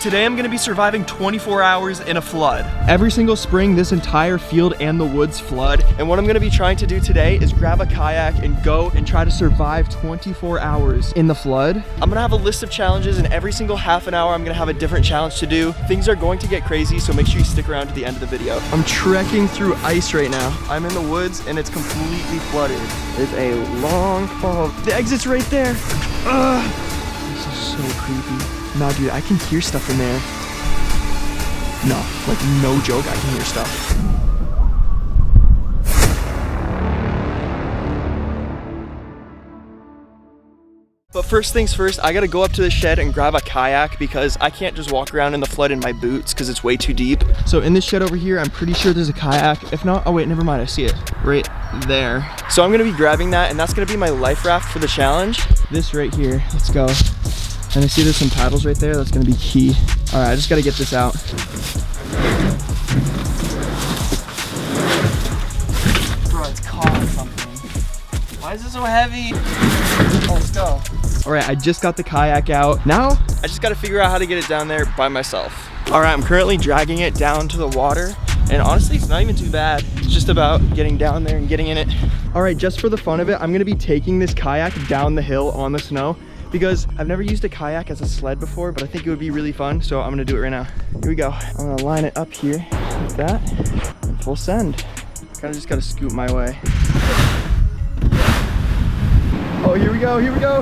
Today I'm gonna be surviving 24 hours in a flood. Every single spring, this entire field and the woods flood. And what I'm gonna be trying to do today is grab a kayak and go and try to survive 24 hours in the flood. I'm gonna have a list of challenges, and every single half an hour I'm gonna have a different challenge to do. Things are going to get crazy, so make sure you stick around to the end of the video. I'm trekking through ice right now. I'm in the woods and it's completely flooded. It's a long fall. The exit's right there. This is so creepy. Nah, dude, I can hear stuff in there. No, like no joke, I can hear stuff. But first things first, I gotta go up to the shed and grab a kayak because I can't just walk around in the flood in my boots because it's way too deep. So in this shed over here, I'm pretty sure there's a kayak. If not, oh wait, never mind, I see it right there. So I'm gonna be grabbing that, and that's gonna be my life raft for the challenge. This right here, let's go. And I see there's some paddles right there. That's gonna be key. All right, I just gotta get this out. Bro, it's caught on something. Why is it so heavy? Oh, let's go. All right, I just got the kayak out. Now, I just gotta figure out how to get it down there by myself. All right, I'm currently dragging it down to the water. And honestly, it's not even too bad. It's just about getting down there and getting in it. All right, just for the fun of it, I'm gonna be taking this kayak down the hill on the snow, because I've never used a kayak as a sled before, but I think it would be really fun, so I'm gonna do it right now. Here we go. I'm gonna line it up here like that, and full send. Kinda just gotta scoot my way. Oh, here we go, here we go.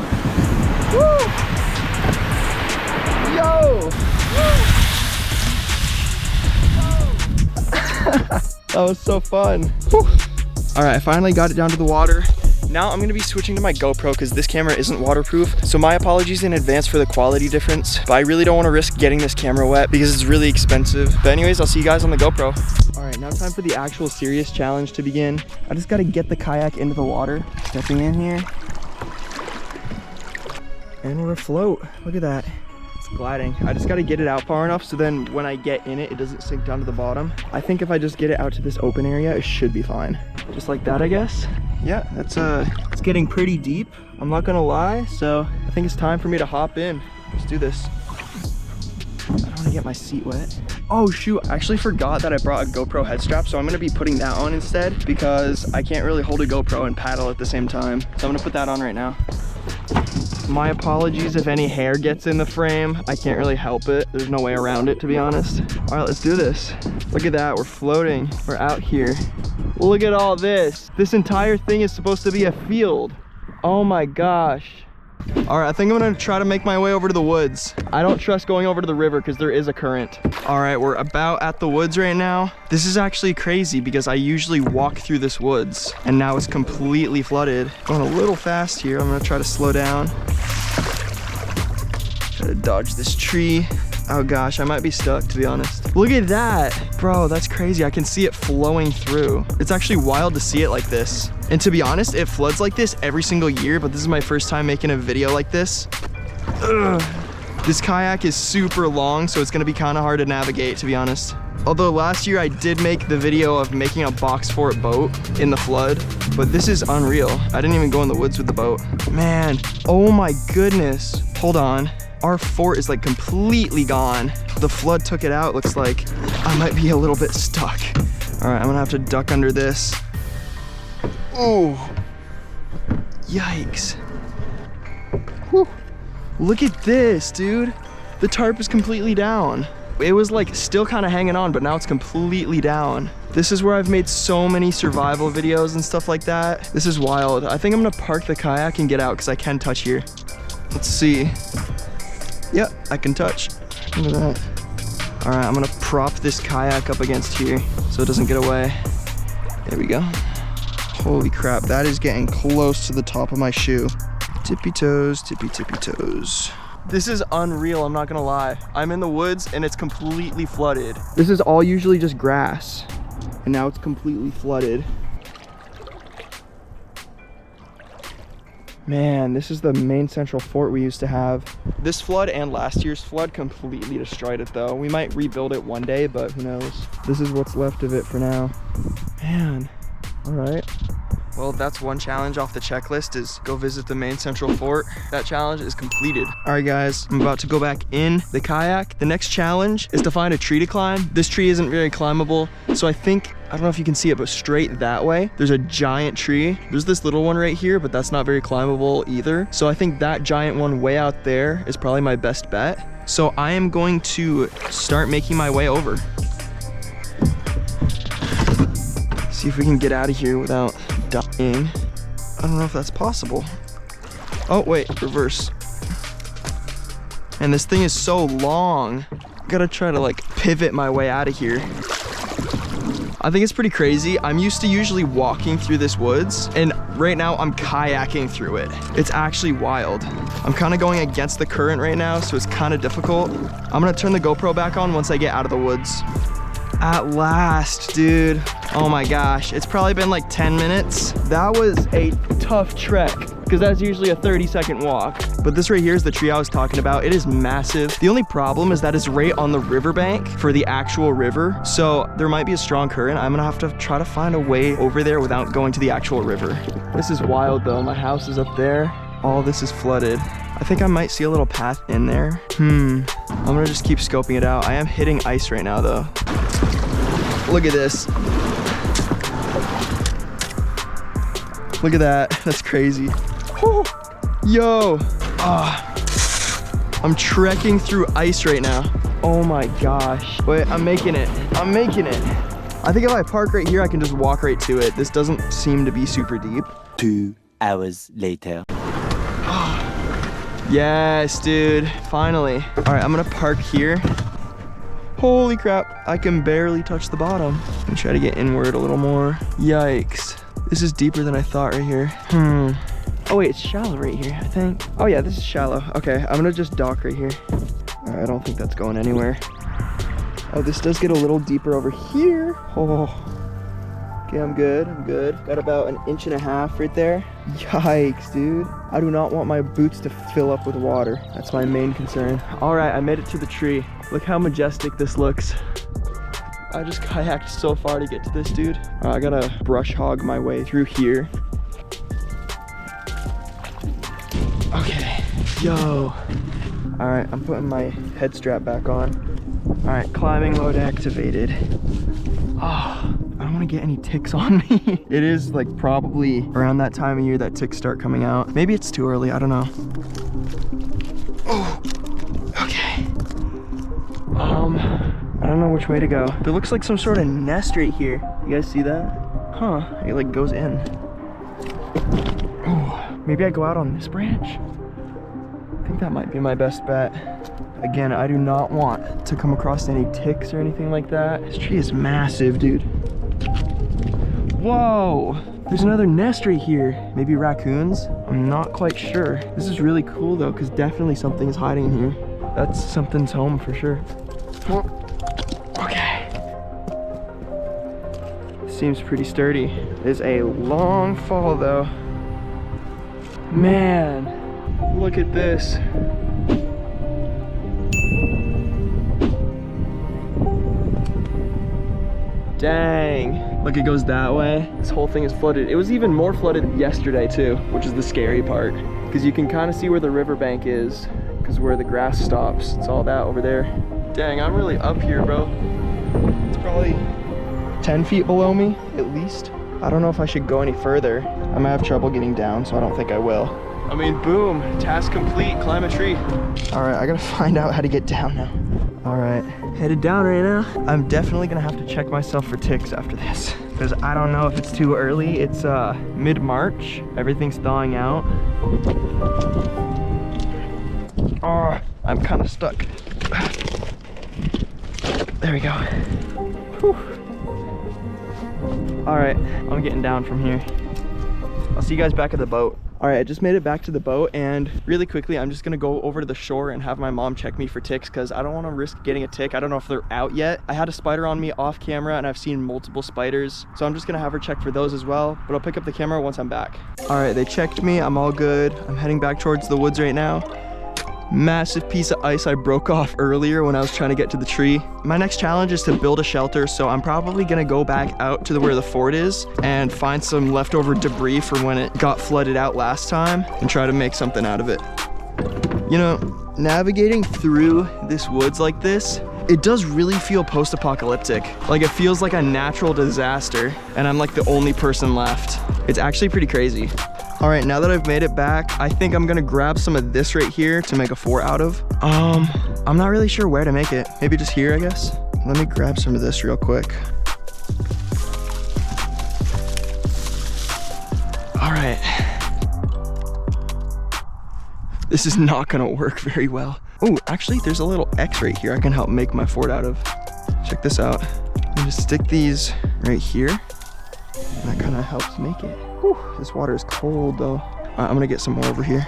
Woo! Yo! That was so fun. Whew. All right, I finally got it down to the water. Now I'm gonna be switching to my GoPro because this camera isn't waterproof. So my apologies in advance for the quality difference, but I really don't wanna risk getting this camera wet because it's really expensive. But anyways, I'll see you guys on the GoPro. All right, now time for the actual serious challenge to begin. I just gotta get the kayak into the water. Stepping in here. And we're afloat, look at that. It's gliding. I just gotta get it out far enough so then when I get in it, it doesn't sink down to the bottom. I think if I just get it out to this open area, it should be fine. Just like that, I guess. Yeah, it's getting pretty deep, I'm not gonna lie, so I think it's time for me to hop in. Let's do this. I don't wanna get my seat wet. Oh shoot, I actually forgot that I brought a GoPro head strap, so I'm gonna be putting that on instead because I can't really hold a GoPro and paddle at the same time. So I'm gonna put that on right now. My apologies if any hair gets in the frame. I can't really help it. There's no way around it, to be honest. All right, let's do this. Look at that, we're floating. We're out here. Look at all this. This entire thing is supposed to be a field. Oh my gosh. All right, I think I'm gonna try to make my way over to the woods. I don't trust going over to the river because there is a current. All right, we're about at the woods right now. This is actually crazy because I usually walk through this woods and now it's completely flooded. Going a little fast here. I'm gonna try to slow down. Try to dodge this tree. Oh gosh, I might be stuck, to be honest. Look at that. Bro, that's crazy. I can see it flowing through. It's actually wild to see it like this. And to be honest, it floods like this every single year, but this is my first time making a video like this. Ugh. This kayak is super long, so it's gonna be kind of hard to navigate, to be honest. Although last year I did make the video of making a box fort boat in the flood, but this is unreal. I didn't even go in the woods with the boat. Man, oh my goodness. Hold on. Our fort is like completely gone. The flood took it out. Looks like I might be a little bit stuck. All right, I'm gonna have to duck under this. Oh, yikes. Whew. Look at this, dude. The tarp is completely down. It was like still kind of hanging on, but now it's completely down. This is where I've made so many survival videos and stuff like that. This is wild. I think I'm gonna park the kayak and get out because I can touch here. Let's see. Yep, I can touch. Look at that. All right, I'm gonna prop this kayak up against here so it doesn't get away. There we go. Holy crap, that is getting close to the top of my shoe. Tippy toes, tippy tippy toes. This is unreal, I'm not gonna lie. I'm in the woods and it's completely flooded. This is all usually just grass, and now it's completely flooded. Man, this is the main central fort we used to have. This flood and last year's flood completely destroyed it though. We might rebuild it one day, but who knows? This is what's left of it for now. Man, all right. Well, that's one challenge off the checklist, is go visit the main central fort. That challenge is completed. All right, guys, I'm about to go back in the kayak. The next challenge is to find a tree to climb. This tree isn't very climbable, so I don't know if you can see it, but straight that way, there's a giant tree. There's this little one right here, but that's not very climbable either. So I think that giant one way out there is probably my best bet. So I am going to start making my way over. See if we can get out of here without dying. I don't know if that's possible. Oh, wait, reverse. And this thing is so long. Gotta try to like pivot my way out of here. I think it's pretty crazy. I'm used to usually walking through this woods, and right now I'm kayaking through it. It's actually wild. I'm kind of going against the current right now, so it's kind of difficult. I'm gonna turn the GoPro back on once I get out of the woods. At last, dude. Oh my gosh, it's probably been like 10 minutes. That was a tough trek, because that's usually a 30-second walk. But this right here is the tree I was talking about. It is massive. The only problem is that it's right on the riverbank for the actual river. So there might be a strong current. I'm gonna have to try to find a way over there without going to the actual river. This is wild though. My house is up there. All this is flooded. I think I might see a little path in there. I'm gonna just keep scoping it out. I am hitting ice right now though. Look at this. Look at that. That's crazy. Whew. Yo. I'm trekking through ice right now. Oh my gosh. Wait, I'm making it. I'm making it. I think if I park right here, I can just walk right to it. This doesn't seem to be super deep. 2 hours later. Yes, dude. Finally. All right, I'm gonna park here. Holy crap, I can barely touch the bottom. I'm gonna try to get inward a little more. Yikes. This is deeper than I thought right here. Oh wait, it's shallow right here, I think. Oh yeah, this is shallow. Okay, I'm gonna just dock right here. All right, I don't think that's going anywhere. Oh, this does get a little deeper over here. Oh. Okay, I'm good, I'm good. Got about 1.5 inches right there. Yikes, dude. I do not want my boots to fill up with water. That's my main concern. All right, I made it to the tree. Look how majestic this looks. I just kayaked so far to get to this, dude. I gotta brush hog my way through here. Okay, yo. All right, I'm putting my head strap back on. All right, climbing mode activated. Oh, I don't want to get any ticks on me. It is like probably around that time of year that ticks start coming out. Maybe it's too early, I don't know. Oh, okay. I don't know which way to go. There looks like some sort of nest right here. You guys see that? Huh, it like goes in. Oh, maybe I go out on this branch. I think that might be my best bet. Again, I do not want to come across any ticks or anything like that. This tree is massive, dude. Whoa, there's another nest right here. Maybe raccoons? I'm not quite sure. This is really cool though, because definitely something is hiding in here. That's something's home for sure. Okay. Seems pretty sturdy. It is a long fall though. Man, look at this. Dang. Look, it goes that way. This whole thing is flooded. It was even more flooded yesterday too, which is the scary part. Because you can kind of see where the riverbank is, because where the grass stops. It's all that over there. Dang, I'm really up here, bro. It's probably 10 feet below me, at least. I don't know if I should go any further. I might have trouble getting down, so I don't think I will. I mean, boom, task complete, climb a tree. All right, I gotta find out how to get down now. All right, headed down right now. I'm definitely gonna have to check myself for ticks after this, because I don't know if it's too early. It's mid-March, everything's thawing out. Oh, I'm kind of stuck. There we go. Whew. All right, I'm getting down from here. I'll see you guys back at the boat. All right, I just made it back to the boat, and really quickly, I'm just gonna go over to the shore and have my mom check me for ticks, because I don't wanna risk getting a tick. I don't know if they're out yet. I had a spider on me off camera, and I've seen multiple spiders, so I'm just gonna have her check for those as well, but I'll pick up the camera once I'm back. All right, they checked me, I'm all good. I'm heading back towards the woods right now. massive piece of ice I broke off earlier when I was trying to get to the tree. My next challenge is to build a shelter, so I'm probably gonna go back out to where the fort is and find some leftover debris for when it got flooded out last time and try to make something out of it. You know, navigating through this woods like this, it does really feel post-apocalyptic. Like it feels like a natural disaster and I'm like the only person left. It's actually pretty crazy. All right, now that I've made it back, I think I'm gonna grab some of this right here to make a fort out of. I'm not really sure where to make it. Maybe just here, I guess. Let me grab some of this real quick. All right. This is not gonna work very well. Oh, actually, there's a little X right here I can help make my fort out of. Check this out. I'm just stick these right here. And that kind of helps make it. Whew, this water is cold though. All right, I'm gonna get some more over here.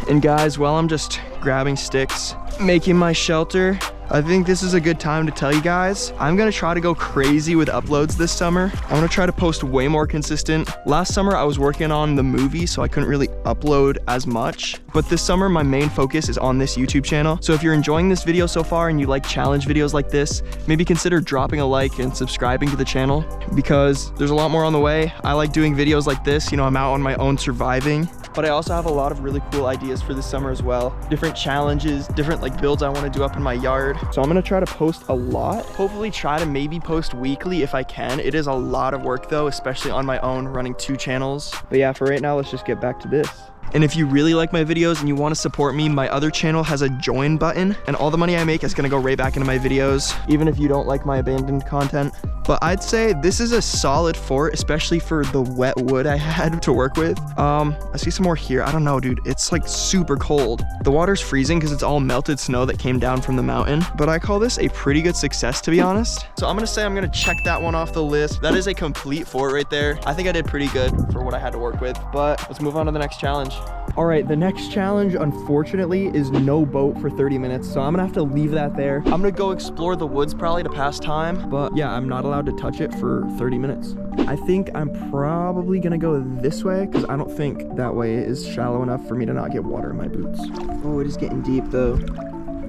And guys, while I'm just grabbing sticks, making my shelter, I think this is a good time to tell you guys, I'm gonna try to go crazy with uploads this summer. I'm gonna try to post way more consistent. Last summer, I was working on the movie, so I couldn't really upload as much. But this summer, my main focus is on this YouTube channel. So if you're enjoying this video so far and you like challenge videos like this, maybe consider dropping a like and subscribing to the channel because there's a lot more on the way. I like doing videos like this. You know, I'm out on my own surviving. But I also have a lot of really cool ideas for this summer as well. Different challenges, different like builds I want to do up in my yard. So I'm gonna try to post a lot. Hopefully try to maybe post weekly if I can. It is a lot of work though, especially on my own running 2 channels. But yeah, for right now, let's just get back to this. And if you really like my videos and you want to support me, my other channel has a join button and all the money I make is going to go right back into my videos, even if you don't like my abandoned content. But I'd say this is a solid fort, especially for the wet wood I had to work with. I see some more here. I don't know, dude. It's like super cold. The water's freezing because it's all melted snow that came down from the mountain. But I call this a pretty good success, to be honest. So I'm going to say I'm going to check that one off the list. That is a complete fort right there. I think I did pretty good for what I had to work with. But let's move on to the next challenge. All right, the next challenge, unfortunately, is no boat for 30 minutes. So I'm gonna have to leave that there. I'm gonna go explore the woods probably to pass time. But yeah, I'm not allowed to touch it for 30 minutes. I think I'm probably gonna go this way because I don't think that way is shallow enough for me to not get water in my boots. Oh, it is getting deep though.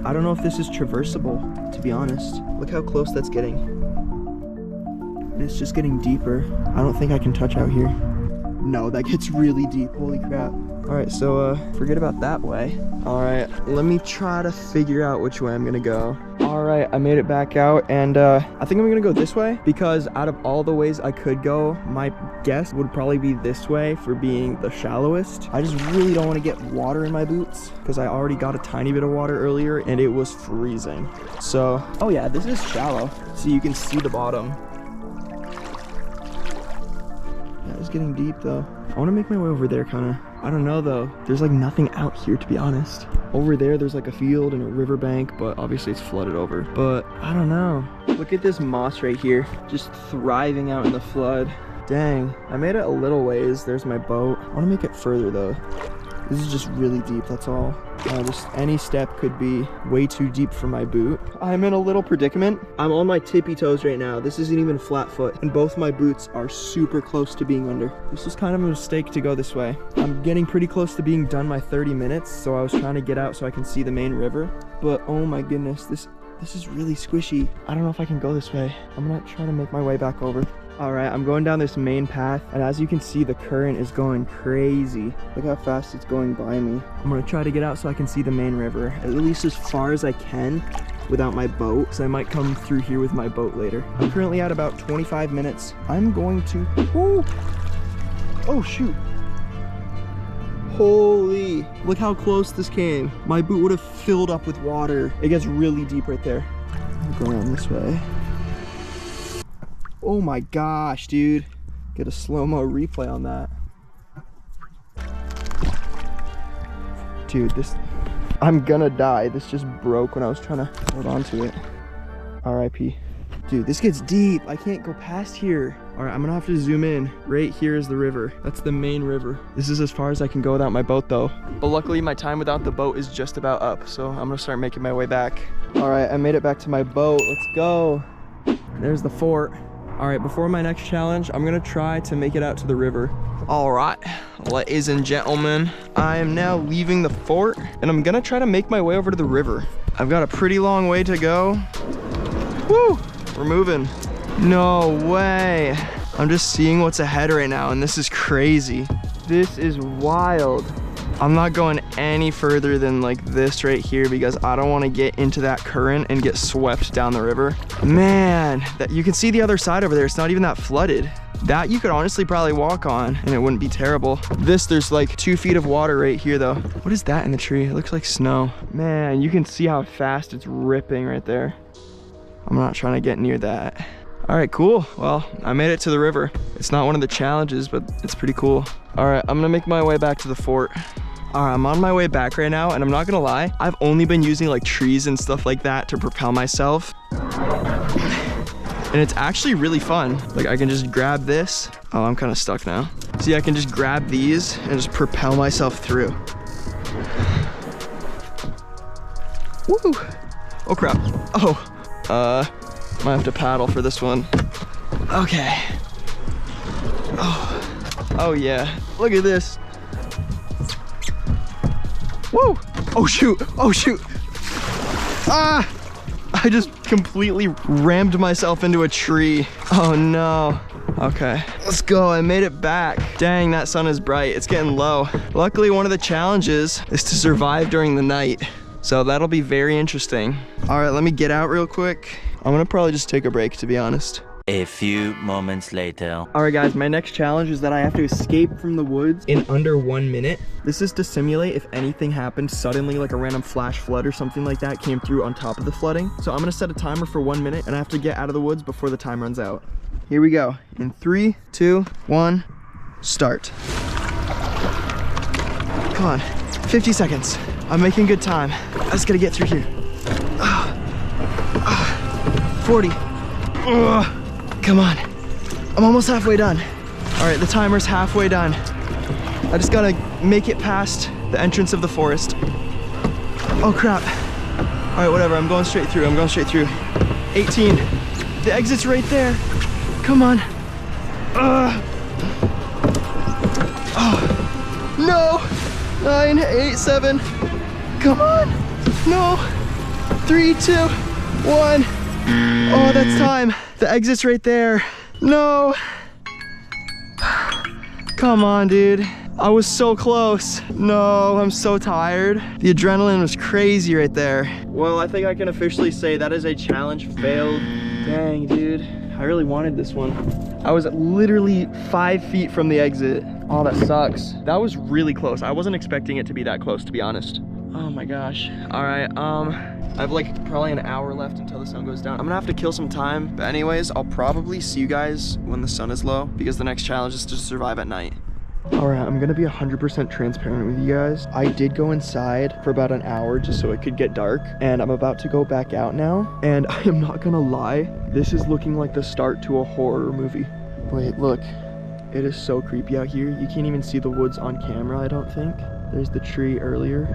I don't know if this is traversable, to be honest. Look how close that's getting. It's just getting deeper. I don't think I can touch out here. No, that gets really deep, holy crap. All right, so forget about that way. All right, let me try to figure out which way I'm gonna go. All right, I made it back out and I think I'm gonna go this way because out of all the ways I could go, my guess would probably be this way for being the shallowest. I just really don't wanna get water in my boots because I already got a tiny bit of water earlier and it was freezing. So, oh yeah, this is shallow. So you can see the bottom. Yeah, it's getting deep though. I wanna make my way over there kinda. I don't know though. There's like nothing out here to be honest. Over there's like a field and a riverbank, but obviously it's flooded over. But I don't know. Look at this moss right here, just thriving out in the flood. Dang, I made it a little ways. There's my boat. I wanna make it further though. This is just really deep, that's all. Just any step could be way too deep for my boot. I'm in a little predicament. I'm on my tippy toes right now. This isn't even flat foot, and both my boots are super close to being under. This was kind of a mistake to go this way. I'm getting pretty close to being done my 30 minutes, so I was trying to get out so I can see the main river. But oh my goodness, this is really squishy. I don't know if I can go this way. I'm gonna try to make my way back over. All right, I'm going down this main path, and as you can see, the current is going crazy. Look how fast it's going by me. I'm gonna try to get out so I can see the main river, at least as far as I can without my boat, because I might come through here with my boat later. I'm currently at about 25 minutes. I'm going to, woo! Oh shoot. Holy, look how close this came. My boot would have filled up with water. It gets really deep right there. I'm going on this way. Oh my gosh, dude. Get a slow-mo replay on that. Dude, I'm gonna die. This just broke when I was trying to hold on to it. RIP. Dude, this gets deep. I can't go past here. All right, I'm gonna have to zoom in. Right here is the river. That's the main river. This is as far as I can go without my boat though. But luckily my time without the boat is just about up. So I'm gonna start making my way back. All right, I made it back to my boat. Let's go. There's the fort. All right, before my next challenge, I'm gonna try to make it out to the river. All right, ladies and gentlemen, I am now leaving the fort and I'm gonna try to make my way over to the river. I've got a pretty long way to go. Woo, we're moving. No way. I'm just seeing what's ahead right now and this is crazy. This is wild. I'm not going any further than like this right here because I don't want to get into that current and get swept down the river. Man, that you can see the other side over there. It's not even that flooded. That you could honestly probably walk on and it wouldn't be terrible. There's like 2 feet of water right here though. What is that in the tree? It looks like snow. Man, you can see how fast it's ripping right there. I'm not trying to get near that. All right, cool. Well, I made it to the river. It's not one of the challenges, but it's pretty cool. All right, I'm gonna make my way back to the fort. All right, I'm on my way back right now, and I'm not gonna lie, I've only been using like trees and stuff like that to propel myself. And it's actually really fun. Like I can just grab this. Oh, I'm kind of stuck now. See, I can just grab these and just propel myself through. Woo! Oh crap. Oh, might have to paddle for this one. Okay. Oh yeah, look at this. Woo! Oh shoot, oh shoot. Ah! I just completely rammed myself into a tree. Oh no. Okay, let's go, I made it back. Dang, that sun is bright, it's getting low. Luckily, one of the challenges is to survive during the night. So that'll be very interesting. All right, let me get out real quick. I'm gonna probably just take a break, to be honest. A few moments later. All right guys, my next challenge is that I have to escape from the woods in under 1 minute. This is to simulate if anything happened suddenly, like a random flash flood or something like that came through on top of the flooding. So I'm gonna set a timer for 1 minute and I have to get out of the woods before the time runs out. Here we go. In 3, 2, 1, start. Come on, 50 seconds. I'm making good time. I just gotta get through here. 40. Come on, I'm almost halfway done. All right, the timer's halfway done. I just gotta make it past the entrance of the forest. Oh crap. All right, whatever, I'm going straight through, 18, the exit's right there. Come on. Oh, no, 9, 8, 7. Come on, no, 3, 2, 1. Oh, that's time. The exit's right there. No. Come on, dude. I was so close. No, I'm so tired. The adrenaline was crazy right there. Well, I think I can officially say that is a challenge failed. Dang, dude. I really wanted this one. I was literally 5 feet from the exit. Oh, that sucks. That was really close. I wasn't expecting it to be that close, to be honest. Oh my gosh. All right, I have like probably an hour left until the sun goes down. I'm gonna have to kill some time, but anyways, I'll probably see you guys when the sun is low because the next challenge is to survive at night. All right, I'm gonna be 100% transparent with you guys. I did go inside for about an hour just so it could get dark, and I'm about to go back out now. And I am not gonna lie, this is looking like the start to a horror movie. Wait, look, it is so creepy out here. You can't even see the woods on camera, I don't think. There's the tree earlier.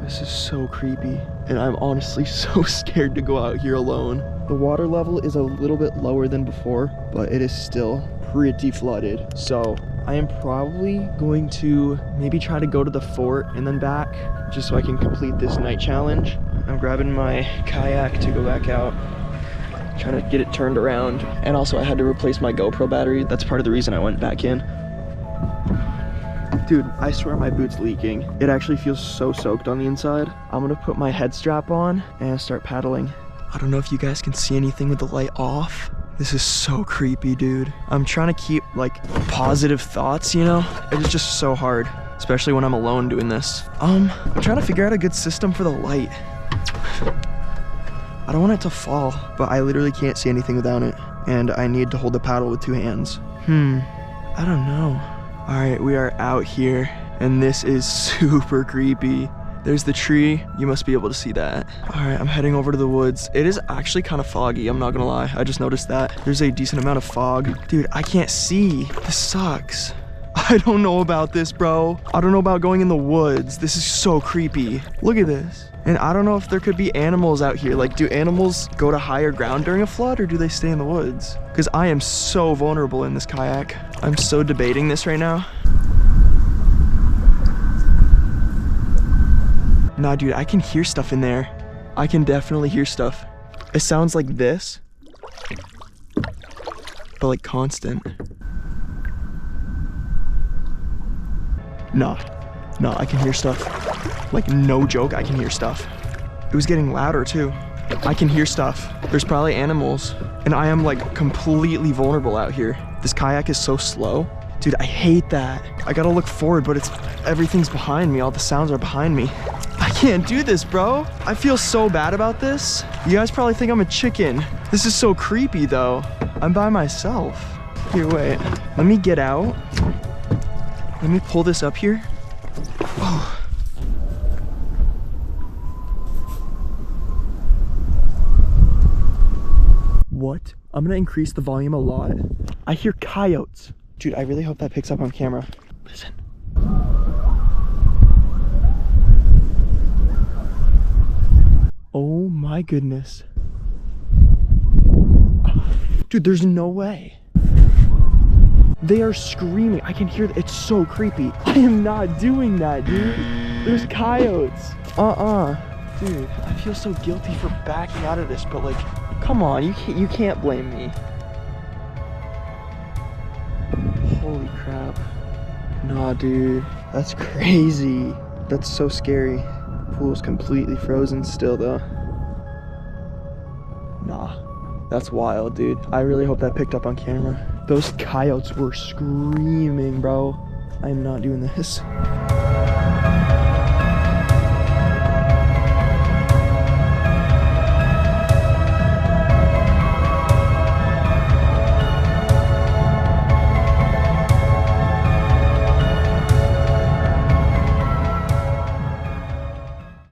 This is so creepy. And I'm honestly so scared to go out here alone. The water level is a little bit lower than before, but it is still pretty flooded. So I am probably going to maybe try to go to the fort and then back just so I can complete this night challenge. I'm grabbing my kayak to go back out, trying to get it turned around. And also I had to replace my GoPro battery. That's part of the reason I went back in. Dude, I swear my boot's leaking. It actually feels so soaked on the inside. I'm gonna put my head strap on and start paddling. I don't know if you guys can see anything with the light off. This is so creepy, dude. I'm trying to keep like positive thoughts, you know? It's just so hard, especially when I'm alone doing this. I'm trying to figure out a good system for the light. I don't want it to fall, but I literally can't see anything without it. And I need to hold the paddle with 2 hands. I don't know. All right, we are out here and this is super creepy. There's the tree, you must be able to see that. All right, I'm heading over to the woods. It is actually kind of foggy, I'm not gonna lie. I just noticed that. There's a decent amount of fog. Dude, I can't see, this sucks. I don't know about this, bro. I don't know about going in the woods. This is so creepy. Look at this. And I don't know if there could be animals out here. Like, do animals go to higher ground during a flood or do they stay in the woods? Because I am so vulnerable in this kayak. I'm so debating this right now. Nah, dude, I can hear stuff in there. I can definitely hear stuff. It sounds like this, but like constant. Nah, I can hear stuff. Like, no joke, I can hear stuff. It was getting louder too. I can hear stuff. There's probably animals, and I am like completely vulnerable out here. This kayak is so slow. Dude, I hate that. I gotta look forward, but everything's behind me. All the sounds are behind me. I can't do this, bro. I feel so bad about this. You guys probably think I'm a chicken. This is so creepy though. I'm by myself. Here, wait. Let me get out. Let me pull this up here. Oh. What? I'm gonna increase the volume a lot. I hear coyotes. Dude, I really hope that picks up on camera. Listen. Oh my goodness. Dude, there's no way. They are screaming. I can hear that. It's so creepy. I am not doing that, dude. There's coyotes. Dude, I feel so guilty for backing out of this, but like, come on, you can't blame me. Holy crap. Nah, dude, that's crazy. That's so scary. Pool's completely frozen still though. Nah, that's wild, dude. I really hope that picked up on camera. Those coyotes were screaming, bro. I am not doing this.